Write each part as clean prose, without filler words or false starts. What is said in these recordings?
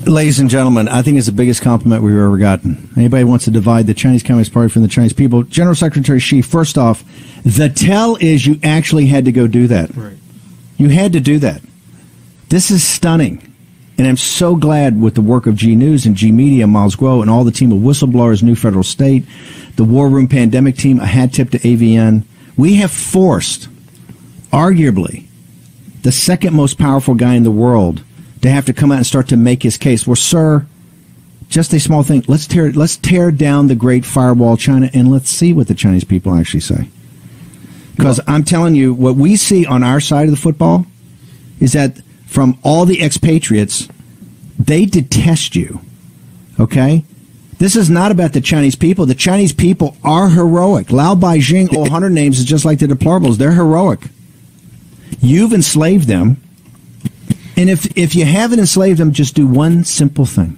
Ladies and gentlemen, I think it's the biggest compliment we've ever gotten. Anybody wants to divide the Chinese Communist Party from the Chinese people? General Secretary Xi, first off, the tell is you actually had to go do that. Right. You had to do that. This is stunning. And I'm so glad with the work of G News and G Media, Miles Guo, and all the team of whistleblowers, New Federal State, the War Room Pandemic Team, a hat tip to AVN. We have forced, arguably, the second most powerful guy in the world to have to come out and start to make his case. Well, sir, just a small thing. Let's tear down the Great Firewall, China, and let's see what the Chinese people actually say. Because I'm telling you, what we see on our side of the football is that from all the expatriates, they detest you. Okay? This is not about the Chinese people. The Chinese people are heroic. Lao Beijing, 100 names, is just like the deplorables. They're heroic. You've enslaved them. And if you haven't enslaved them, just do one simple thing.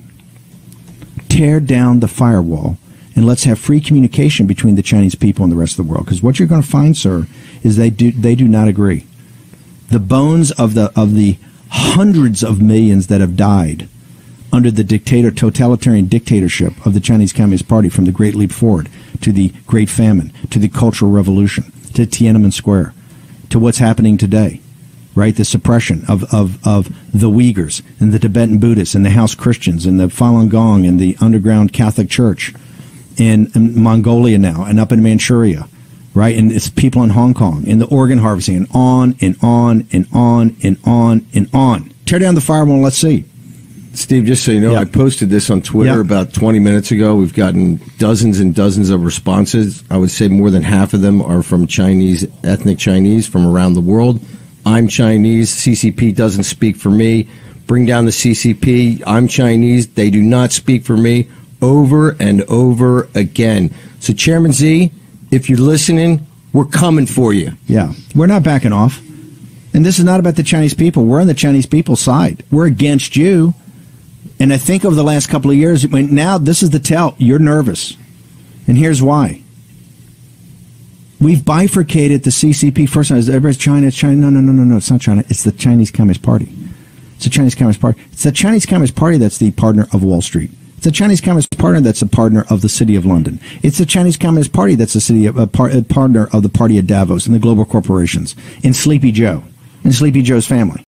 Tear down the firewall, and let's have free communication between the Chinese people and the rest of the world. Because what you're going to find, sir, is they do not agree. The bones of the hundreds of millions that have died under the totalitarian dictatorship of the Chinese Communist Party, from the Great Leap Forward to the Great Famine to the Cultural Revolution to Tiananmen Square to what's happening today. Right, the suppression of the Uyghurs and the Tibetan Buddhists and the House Christians and the Falun Gong and the underground Catholic Church in Mongolia now and up in Manchuria, right, and it's people in Hong Kong and the organ harvesting and on and on and on and on and on. Tear down the firewall and let's see. Steve, just so you know, I posted this on Twitter about 20 minutes ago. We've gotten dozens and dozens of responses. I would say more than half of them are from Chinese, ethnic Chinese from around the world. I'm Chinese. CCP doesn't speak for me. Bring down the CCP. I'm Chinese. They do not speak for me. Over and over again. So, Chairman Z, if you're listening, we're coming for you. Yeah, we're not backing off. And this is not about the Chinese people. We're on the Chinese people's side. We're against you. And I think over the last couple of years, now this is the tell. You're nervous. And here's why. We've bifurcated the CCP. First time, everybody's China, it's China. No, it's not China. It's the Chinese Communist Party. It's the Chinese Communist Party. It's the Chinese Communist Party that's the partner of Wall Street. It's the Chinese Communist Party that's a partner of the City of London. It's the Chinese Communist Party that's a partner of the Party of Davos and the global corporations and Sleepy Joe and Sleepy Joe's family.